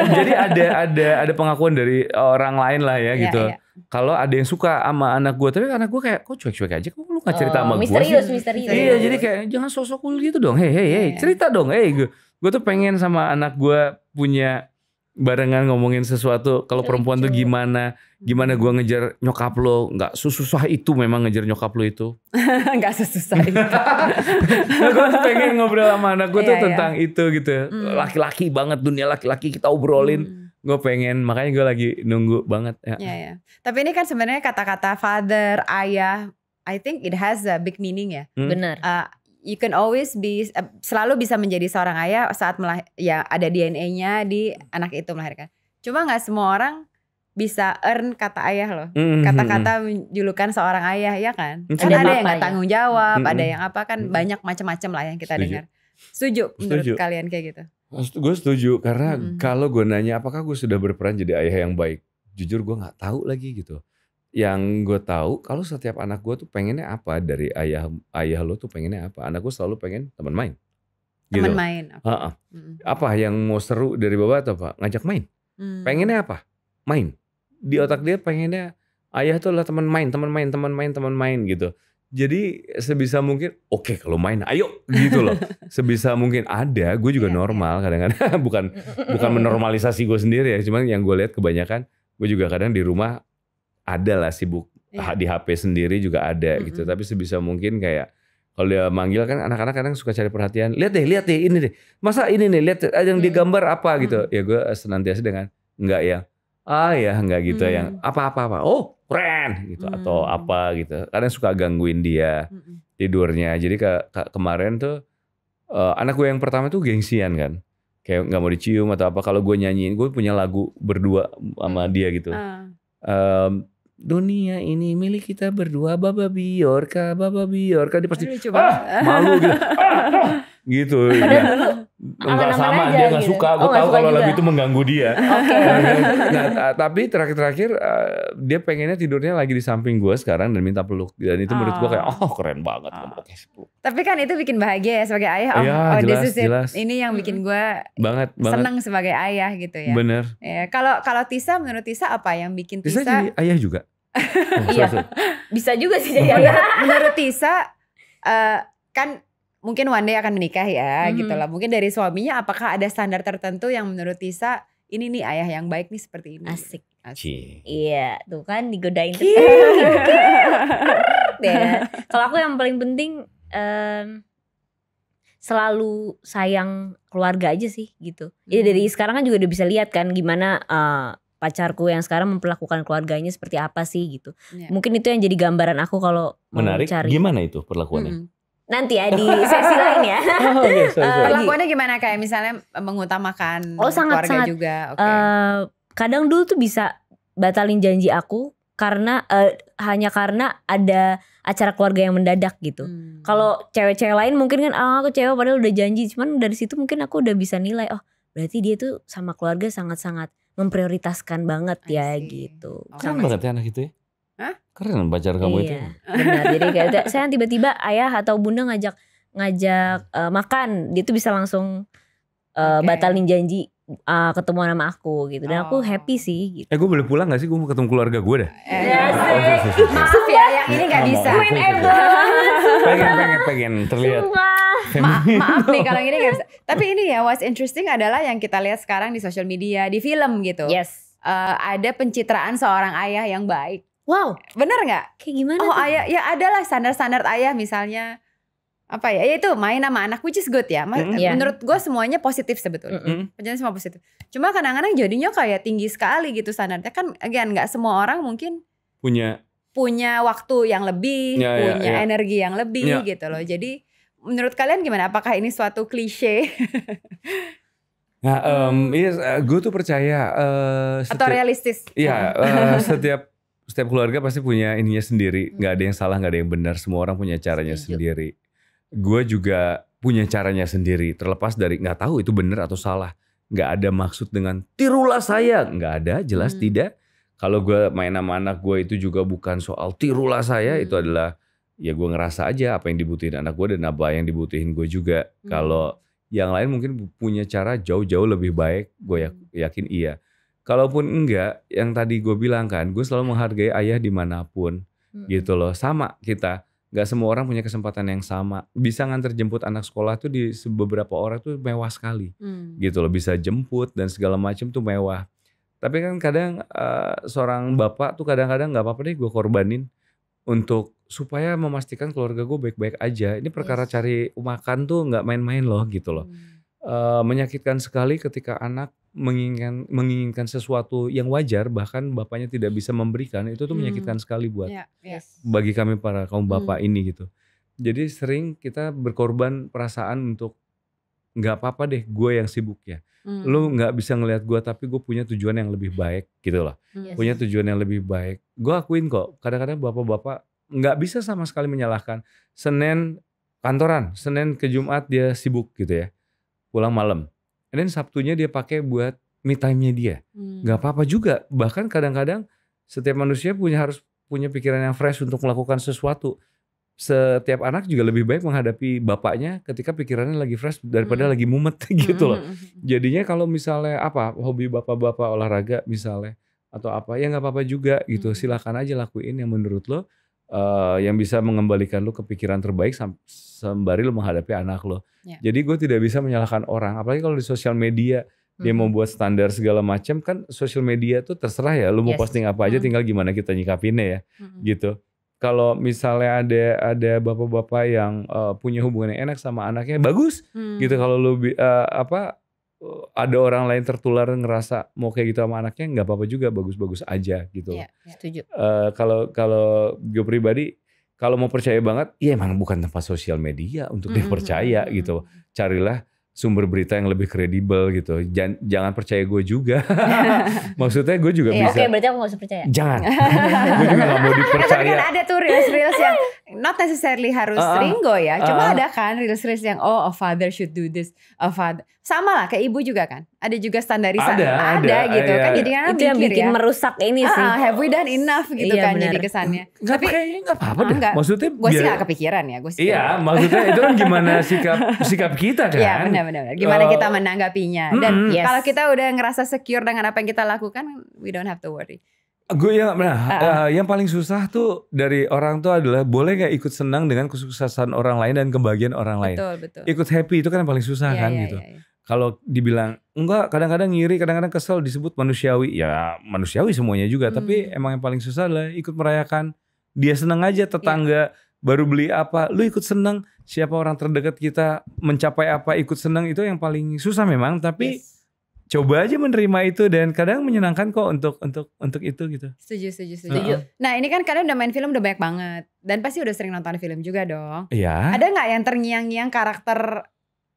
Jadi ada pengakuan dari orang lain lah ya gitu. Kalau ada yang suka sama anak gue, tapi anak gue kayak kok cuek-cuek aja, kok lu gak cerita sama gue sih? Misterius. Iya, jadi kayak jangan sosok cool gitu dong. Hey, cerita dong. Gue tuh pengen sama anak gue punya barengan ngomongin sesuatu. Kalau perempuan tuh gimana gue ngejar nyokap lo, nggak susah itu memang ngejar nyokap lo itu. Nggak susah itu. Gue tuh pengen ngobrol sama anak gue tuh tentang itu gitu. Laki-laki banget, dunia laki-laki kita obrolin. Gue pengen, makanya gue lagi nunggu banget. Ya. Tapi ini kan sebenarnya kata-kata father, ayah, I think it has a big meaning ya. Benar. You can always be selalu bisa menjadi seorang ayah saat ada DNA-nya di anak itu melahirkan. Cuma nggak semua orang bisa earn kata ayah loh. Kata-kata julukan seorang ayah ya kan. Kan ada yang nggak tanggung jawab, ada yang apa kan banyak macam-macam lah yang kita dengar. Setuju menurut kalian kayak gitu? Gue setuju karena kalau gue nanya apakah gue sudah berperan jadi ayah yang baik, jujur gue nggak tahu lagi gitu. Yang gue tahu kalau setiap anak gue tuh pengennya apa dari ayah lo tuh pengennya apa. Anak gue selalu pengen teman main. Teman main. Apa yang mau seru dari bapak atau apa? Ngajak main. Pengennya apa? Main. Di otak dia pengennya ayah tuh adalah teman main gitu. Jadi sebisa mungkin oke, kalau main ayo gitu loh. Sebisa mungkin ada, gue juga normal kadang-kadang bukan menormalisasi gue sendiri ya, cuman yang gue lihat kebanyakan gue juga kadang di rumah ada lah sibuk di HP sendiri juga ada gitu. Tapi sebisa mungkin kayak kalau dia manggil kan anak-anak kadang suka cari perhatian. Lihat deh ini deh. Masa ini nih lihat yang digambar apa gitu. Ya gue senantiasa dengan enggak ya. Enggak gitu yang apa-apa. Oh, keren gitu atau apa gitu. Kadang suka gangguin dia. tidurnya. Jadi kemarin tuh anak gue yang pertama tuh gengsian kan. Kayak gak mau dicium atau apa. Kalau gue nyanyiin, gue punya lagu berdua sama dia gitu. Dunia ini milik kita berdua, Baba Biorka. Dia pasti malu gitu. Gitu. Enggak sama, dia gak suka. Gue tahu kalau lagu itu mengganggu dia. Nah, tapi terakhir dia pengennya tidurnya lagi di samping gue sekarang dan minta peluk. Dan itu menurut gue kayak keren banget. Tapi kan itu bikin bahagia ya sebagai ayah. Jelas. Ini yang bikin gue banget. senang sebagai ayah gitu ya. Bener. Ya, kalau Tisa, menurut Tisa apa yang bikin Tisa jadi ayah juga? Iya. Bisa juga sih jadi ayah. Menurut Tisa kan mungkin one day akan menikah ya gitu lah. Mungkin dari suaminya apakah ada standar tertentu yang menurut Tisa ini nih ayah yang baik nih seperti ini? Asik. Asik. Iya, tuh kan digodain terus. Kalau aku yang paling penting selalu sayang keluarga aja sih gitu. Jadi dari sekarang kan juga udah bisa lihat kan gimana pacarku yang sekarang memperlakukan keluarganya seperti apa sih gitu. Mungkin itu yang jadi gambaran aku kalau mau cari. Gimana itu perlakuannya? Nanti ya di sesi lain ya. Perlakuannya gimana, kayak misalnya mengutamakan keluarga juga. Kadang dulu tuh bisa batalin janji aku karena hanya karena ada acara keluarga yang mendadak gitu. Kalau cewek-cewek lain mungkin kan aku cewek padahal udah janji, cuman dari situ mungkin aku udah bisa nilai berarti dia tuh sama keluarga sangat-sangat memprioritaskan banget ya gitu. Keren banget ya anak itu ya. Keren pacar kamu itu. Benar. Jadi kayak saya tiba-tiba ayah atau bunda ngajak makan, dia tuh bisa langsung batalin janji ketemu sama aku gitu. Dan aku happy sih gitu. Gue boleh pulang gak sih? Gue mau ketemu keluarga gue dah. Maaf ya, yang ini gak bisa. Pengen terlihat. Maaf nih kalau ini gak bisa. Tapi ini ya, what's interesting adalah yang kita lihat sekarang di social media, di film gitu. Yes. Ada pencitraan seorang ayah yang baik. Wow, bener nggak? Kayak gimana? Ayah, ya adalah standar-standar ayah misalnya apa ya? Itu main sama anak, which is good ya. Menurut gue semuanya positif sebetulnya. Penjelasan semua positif. Cuma kadang-kadang jadinya kayak tinggi sekali gitu standarnya. Kan again nggak semua orang mungkin punya waktu yang lebih, punya energi yang lebih gitu loh. Jadi menurut kalian gimana? Apakah ini suatu klise? Nah, gue tuh percaya atau realistis? Iya, setiap keluarga pasti punya ininya sendiri. Gak ada yang salah, gak ada yang benar. Semua orang punya caranya sendiri. Gue juga punya caranya sendiri. Terlepas dari gak tahu itu benar atau salah. Gak ada maksud dengan tirulah saya. Gak ada, jelas tidak. Kalau gue main sama anak gue itu juga bukan soal tirulah saya. Itu adalah ya gue ngerasa aja apa yang dibutuhin anak gue dan apa yang dibutuhin gue juga. Kalau yang lain mungkin punya cara jauh-jauh lebih baik. Gue yakin iya. Kalaupun enggak, yang tadi gue bilang kan, gue selalu menghargai ayah dimanapun, gitu loh. Sama kita, gak semua orang punya kesempatan yang sama. Bisa nganter jemput anak sekolah tuh di beberapa orang tuh mewah sekali, gitu loh. Bisa jemput dan segala macam tuh mewah. Tapi kan kadang seorang bapak tuh kadang-kadang gak apa-apa deh gue korbanin untuk supaya memastikan keluarga gue baik-baik aja. Ini perkara cari makan tuh gak main-main loh, gitu loh. Menyakitkan sekali ketika anak menginginkan sesuatu yang wajar, bahkan bapaknya tidak bisa memberikan. Itu tuh menyakitkan sekali buat bagi kami para kaum bapak ini gitu. Jadi sering kita berkorban perasaan untuk nggak apa-apa deh gue yang sibuk ya. Lu nggak bisa ngelihat gue, tapi gue punya tujuan yang lebih baik gitu loh. Punya tujuan yang lebih baik. Gue akuin kok kadang-kadang bapak-bapak nggak bisa sama sekali menyalahkan. Senin kantoran, Senin ke Jumat dia sibuk gitu ya, pulang malam. Dan Sabtunya dia pakai buat me time-nya dia. Gak apa-apa juga. Bahkan kadang-kadang setiap manusia harus punya pikiran yang fresh untuk melakukan sesuatu. Setiap anak juga lebih baik menghadapi bapaknya ketika pikirannya lagi fresh daripada lagi mumet gitu loh. Jadinya kalau misalnya hobi bapak-bapak olahraga misalnya atau apa, ya gak apa-apa juga gitu. Silakan aja lakuin yang menurut lo yang bisa mengembalikan lo ke pikiran terbaik sembari lo menghadapi anak lo. Jadi gue tidak bisa menyalahkan orang, apalagi kalau di sosial media dia mau buat standar segala macam. Kan sosial media tuh terserah ya, lu mau posting apa aja, tinggal gimana kita nyikapinnya ya, gitu. Kalau misalnya ada bapak-bapak yang punya hubungan yang enak sama anaknya, bagus, gitu. Kalau lu ada orang lain tertular ngerasa mau kayak gitu sama anaknya, nggak apa-apa juga, bagus-bagus aja gitu. Setuju. Kalau gue pribadi, kalau mau percaya banget, ya emang bukan tempat sosial media untuk dipercaya gitu. Carilah sumber berita yang lebih kredibel gitu. Jangan percaya gue juga. Maksudnya gue juga bisa. Oke, berarti aku gak usah percaya. Jangan. Gue juga gak mau Tapi dipercaya. kan ada tuh reels yang not necessarily harus Ringo ya. Cuma ada kan reels yang a father should do this. A father. Sama lah kayak ibu juga kan. Ada juga standarisasi. Ada gitu kan. Jadi kan itu yang bikin merusak ini sih. Have we done enough gitu kan jadi kesannya. Tapi kayaknya gak apa-apa deh. Maksudnya gue sih gak kepikiran ya. Iya maksudnya itu kan gimana sikap kita kan. Iya benar-benar. Gimana kita menanggapinya. Dan kalau kita udah ngerasa secure dengan apa yang kita lakukan, we don't have to worry. Gue yang paling susah tuh dari orang tuh adalah boleh gak ikut senang dengan kesuksesan orang lain dan kebahagiaan orang lain. Betul. Ikut happy itu kan yang paling susah kan gitu. Kalau dibilang enggak, kadang-kadang ngiri, kadang-kadang kesel, disebut manusiawi. Ya manusiawi semuanya juga, tapi emang yang paling susah adalah ikut merayakan. Dia senang aja, tetangga baru beli apa, lu ikut senang. Siapa orang terdekat kita mencapai apa, ikut senang, itu yang paling susah memang. Tapi coba aja menerima itu dan kadang menyenangkan kok untuk itu gitu. Setuju. Nah ini kan kalian udah main film udah banyak banget. Dan pasti udah sering nonton film juga dong. Iya. Ada gak yang terngiang-ngiang karakter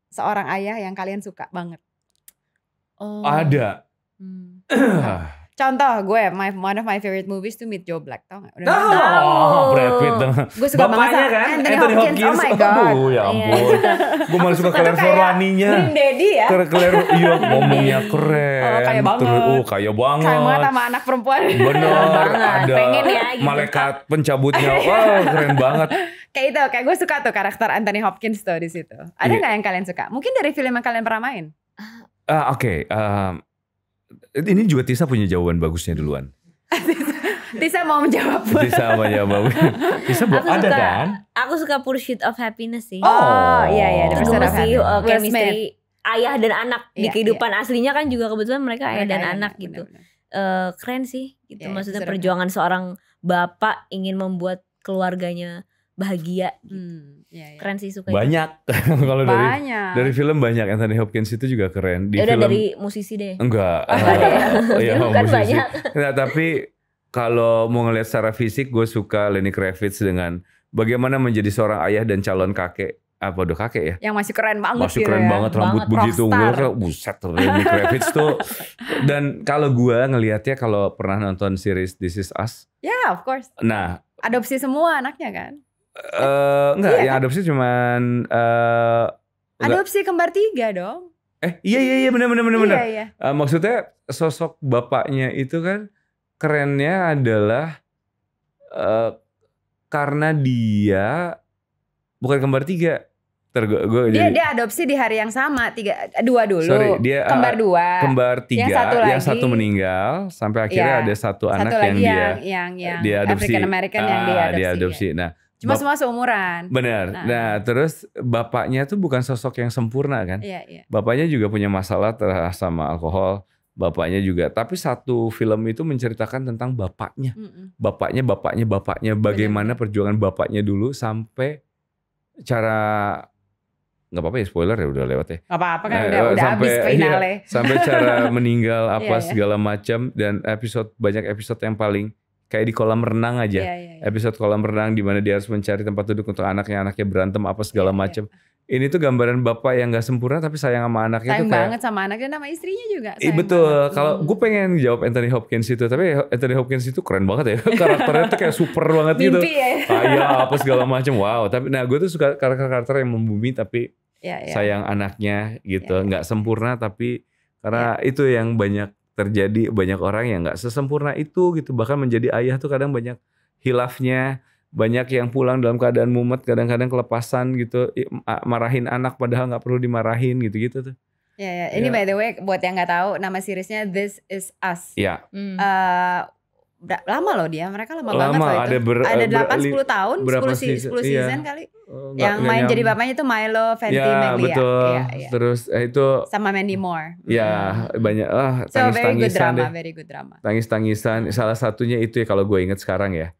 seorang ayah yang kalian suka banget? Ada. Contoh gue, one of my favorite movies tuh Meet Joe Black, tau gak? Brad Pitt dong. Gue suka banget sama kan? Anthony Hopkins. Oh my god. Aduh ya ampun. Gue malah suka Claire Forlani-nya. Dream Daddy ya. Iya ngomongnya keren. Kaya banget. Kaya banget. Kaya banget sama anak perempuan. Bener. Ada pengen ya, gitu. malaikat pencabutnya. Wah keren banget. Kayak gue suka tuh karakter Anthony Hopkins tuh di situ. Ada gak yang kalian suka? Mungkin dari film yang kalian pernah main? Oke. Ini juga Tisa punya jawaban bagusnya duluan. Tisa mau menjawab. Tisa belum ada kan? Aku suka Pursuit of Happiness sih. Iya. Terus Pursuit of sih Happiness. chemistry ayah dan anak di kehidupan aslinya kan juga kebetulan mereka ayah dan anak gitu. Keren sih gitu. Maksudnya perjuangan seorang bapak ingin membuat keluarganya bahagia gitu. Keren sih, suka. Banyak. Kalau dari film banyak. Anthony Hopkins itu juga keren. Di film dari musisi deh. Enggak. Ya, bukan banyak. Nah, tapi kalau mau ngelihat secara fisik, gue suka Lenny Kravitz dengan bagaimana menjadi seorang ayah dan calon kakek. Apa udah kakek ya? Yang masih keren banget. Masih keren banget, rambut begitu. Buset, Lenny Kravitz tuh. Dan kalau gue ngelihatnya, kalau pernah nonton series This Is Us. Yeah, of course. Nah, adopsi semua anaknya kan? Enggak, yang adopsi cuman adopsi kembar 3 dong. Iya benar. Iya. Maksudnya sosok bapaknya itu kan kerennya adalah karena dia bukan kembar 3. Dia adopsi di hari yang sama, 2 dulu. Sorry, dia kembar 2. Kembar 3, yang satu meninggal sampai akhirnya ada satu anak yang dia adopsi. African American yang dia adopsi. Nah, cuma semua seumuran. Benar. Nah, terus bapaknya tuh bukan sosok yang sempurna kan? Iya. Bapaknya juga punya masalah sama alkohol. Bapaknya juga. Tapi satu film itu menceritakan tentang bapaknya. Bapaknya. Bagaimana perjuangan bapaknya dulu sampai cara... Nggak apa-apa ya, spoiler ya udah lewat ya. Nggak apa-apa kan udah habis finale. Sampai cara meninggal segala macam. Dan banyak episode yang paling... Kayak di kolam renang aja, episode kolam renang di mana dia harus mencari tempat duduk untuk anaknya berantem apa segala macam. Ini tuh gambaran bapak yang nggak sempurna tapi sayang sama anaknya. Sayang banget sama anaknya, sama istrinya juga. Betul. Kalau gue pengen jawab Anthony Hopkins itu, tapi Anthony Hopkins itu keren banget ya. Karakternya tuh kayak super banget gitu. Mimpi ya. Kayak apa segala macam. Wow. Tapi gue tuh suka karakter yang membumi tapi sayang anaknya gitu. Nggak sempurna tapi karena itu yang banyak terjadi, banyak orang yang nggak sesempurna itu gitu. Bahkan menjadi ayah tuh kadang banyak hilafnya, banyak yang pulang dalam keadaan mumet, kadang-kadang kelepasan gitu, marahin anak padahal nggak perlu dimarahin gitu-gitu tuh. Ini by the way buat yang nggak tahu, nama seriesnya This Is Us. Lama loh dia, mereka lama banget loh itu. Ada 8-10 tahun, 10 season kali. Yang main jadi bapaknya itu Milo Ventimiglia. Betul. Terus itu sama Mandy Moore. Banyak tangis-tangisan deh. Very good drama. Tangis-tangisan. Salah satunya itu ya kalau gue inget sekarang ya.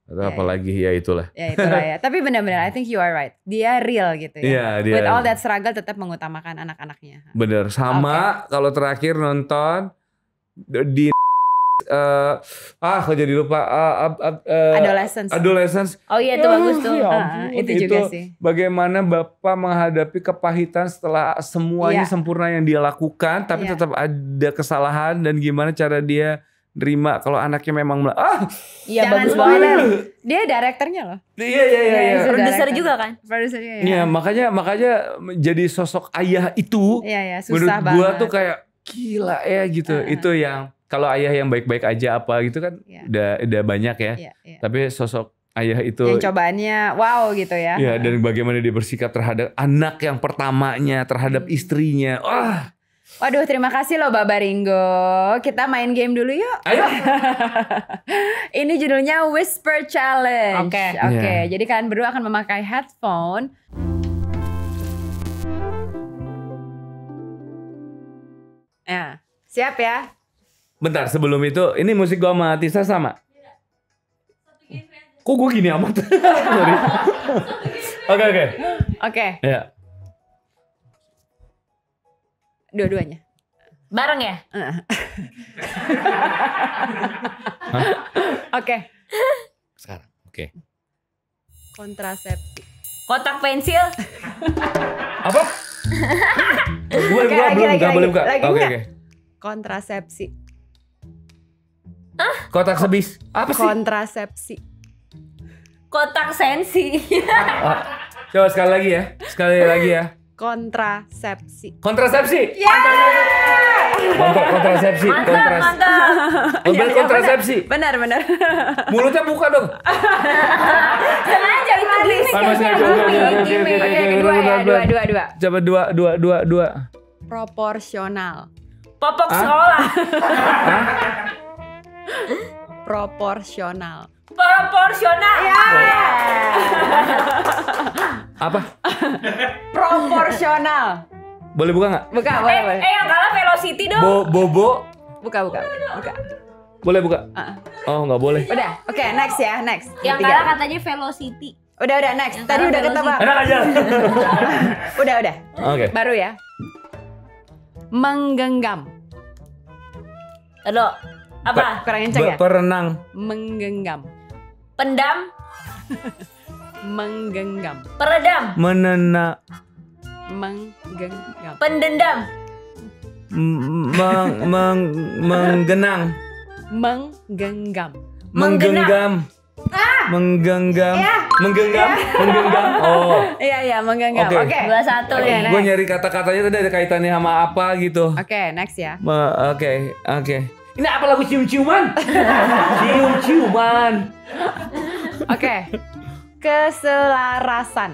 Atau apalagi ya itulah. Ya. Tapi benar-benar I think you are right. Dia real gitu ya. With all that struggle tetap mengutamakan anak-anaknya. Bener. Sama kalau terakhir nonton di kok jadi lupa. Adolescence. Oh iya itu bagus tuh. Ya ampun, itu juga sih. Bagaimana Bapak menghadapi kepahitan setelah semuanya sempurna yang dia lakukan, tapi tetap ada kesalahan dan gimana cara dia nerima kalau anaknya memang Iya jangan bagus spoiler. banget. Dia direkturnya loh. Iya. Produser juga kan? Produsernya ya. Iya, makanya jadi sosok ayah itu Iya, menurut susah gua banget. tuh kayak gila ya gitu. Itu yang kalau ayah yang baik-baik aja apa gitu kan udah banyak ya. Iya. Tapi sosok ayah itu Yang cobaannya wow gitu ya. ya, dan bagaimana dia bersikap terhadap anak yang pertamanya, terhadap istrinya. Waduh, terima kasih loh Baba Ringo. Kita main game dulu yuk. Ayo. Ini judulnya Whisper Challenge. Oke. Yeah. Jadi kalian berdua akan memakai headphone. Nah, siap ya? Bentar, sebelum itu ini musik gua sama Tisa sama. Kok gua gini amat? Sorry. Oke. Ya. Dua-duanya. Bareng ya? Oke. Sekarang. Oke. Kontrasepsi. Kotak pensil. Apa? Gue belum nggak boleh buka. Oke. Kontrasepsi. Kotak sebis. Apa sih? Kontrasepsi. Kotak sensi. Coba sekali lagi ya. Kontrasepsi. Kontrasepsi. Kontrasepsi. Mantap. Kontrasepsi. Benar. Mulutnya buka dong. Sengaja itu gimmick. Oke, dua. Coba dua. Proporsional. Popok sekolah. Proporsional. Proporsional. Apa? Proporsional. Boleh buka nggak? Buka, boleh. Yang kalah velocity dong. Bobo. Buka. Boleh buka? Oh, nggak boleh. Udah. Oke, next ya, next. Yang Ketiga. kalah katanya velocity. Udah, next. Yang Tadi kalah udah velocity. ketebak. Enak aja. Udah. Oke. Baru ya. Menggenggam. Aduh. Apa? Kurang kenceng ya? Perenang. Menggenggam. Pendam. Menggenggam. Peredam. Menena. Menggenggam. Pendendam. Menggenang. Menggenggam. Menggenggam. Menggenggam. Oh. Iya, menggenggam. Oke. Oke. 2-1 Oke, nih. Gue nyari kata-katanya tadi ada kaitannya sama apa gitu. Oke, next ya. Oke. Ini apa lagu cium-ciuman? Cium-ciuman. Oke. Keselarasan.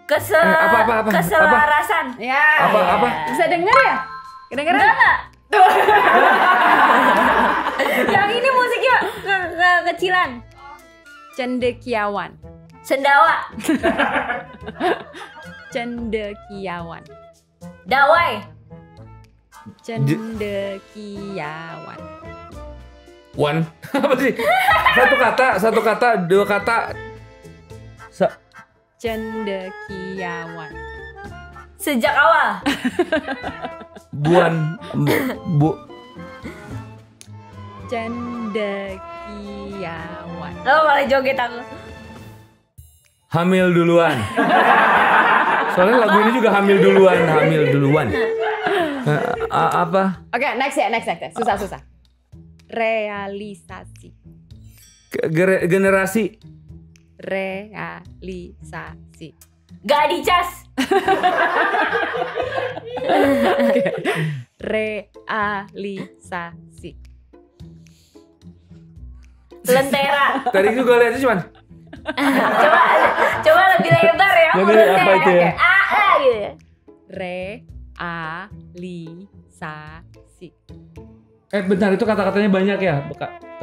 Apa? Keselarasan. Ya. Apa? Bisa denger ya? Kedengeran? Enggak. Yang ini musiknya kecilan. Cendekiawan. Sendawa. Cendekiawan. Dawai. Cendekiawan. One. Apa sih? Satu kata, dua kata. Cendekiawan. Sejak awal. Buan. Bu. Cendekiawan. Lo malah joget aku. Hamil duluan. Soalnya lagu ini juga hamil duluan. Apa? Oke, next ya, next. Susah. Realisasi. Generasi. Realisasi. Gak dicas. Realisasi. Lentera. Tadi juga lihatnya cuman. Coba lebih lebar ya. Jadi mulutnya apa itu ya? Gitu. Realisasi. Bentar, itu kata-katanya banyak ya?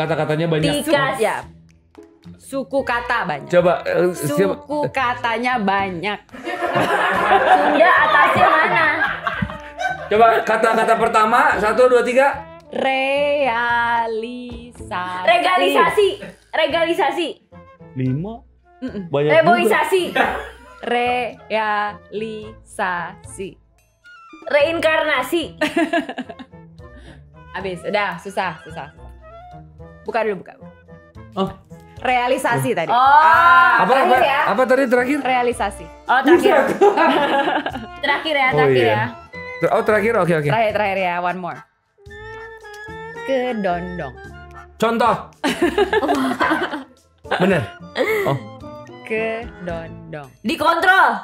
Kata-katanya banyak. Dikas. Ya. Suku kata banyak. Coba Suku katanya banyak. Sunda atasnya mana? Coba kata-kata pertama 1, 2, 3. Realisasi. Regalisasi. 5. Banyak juga. Reboisasi. Realisasi. Reinkarnasi. Habis, udah susah. Buka dulu, buka. Oh. Realisasi tadi. Apa tadi terakhir? Realisasi. Oh terakhir. Terakhir ya, terakhir ya. Oh terakhir, oke. Terakhir ya, one more. Kedondong. Contoh. Bener. Oh. Kedondong. Dikontrol.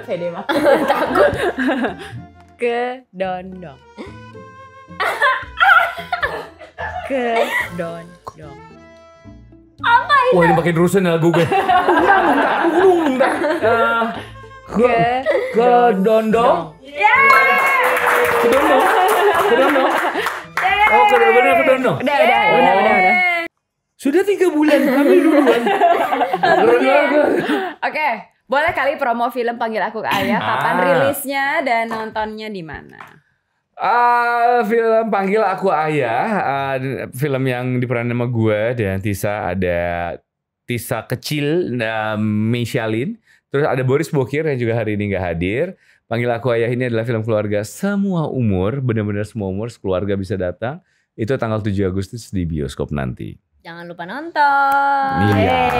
Pede mah. Takut. Kedondong. Kedondong. Wah ini makin rusuh nih lagu gue. Kedondong. Kedondong. Oh bener kedondong. Udah. Sudah 3 bulan kami duluan. Oke, boleh kali promo film Panggil Aku Ayah. Kapan rilisnya dan nontonnya di mana? Film Panggil Aku Ayah, film yang diperanin sama gue dan Tisa. Ada Tisa kecil, Meishalin. Terus ada Boris Bokir yang juga hari ini gak hadir. Panggil Aku Ayah ini adalah film keluarga semua umur, benar-benar semua umur, keluarga bisa datang. Itu tanggal 7 Agustus di bioskop nanti. Jangan lupa nonton. Iya.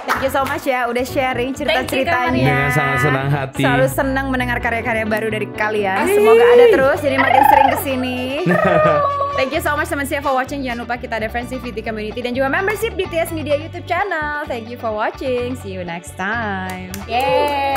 Thank you so much ya udah sharing cerita-ceritanya. Dengan sangat senang hati. Selalu senang mendengar karya-karya baru dari kalian. Semoga ada terus jadi makin sering kesini. Thank you so much teman-teman for watching. Jangan lupa kita ada Friendsivity Community dan juga membership di TS Media YouTube channel. Thank you for watching. See you next time. Yeay.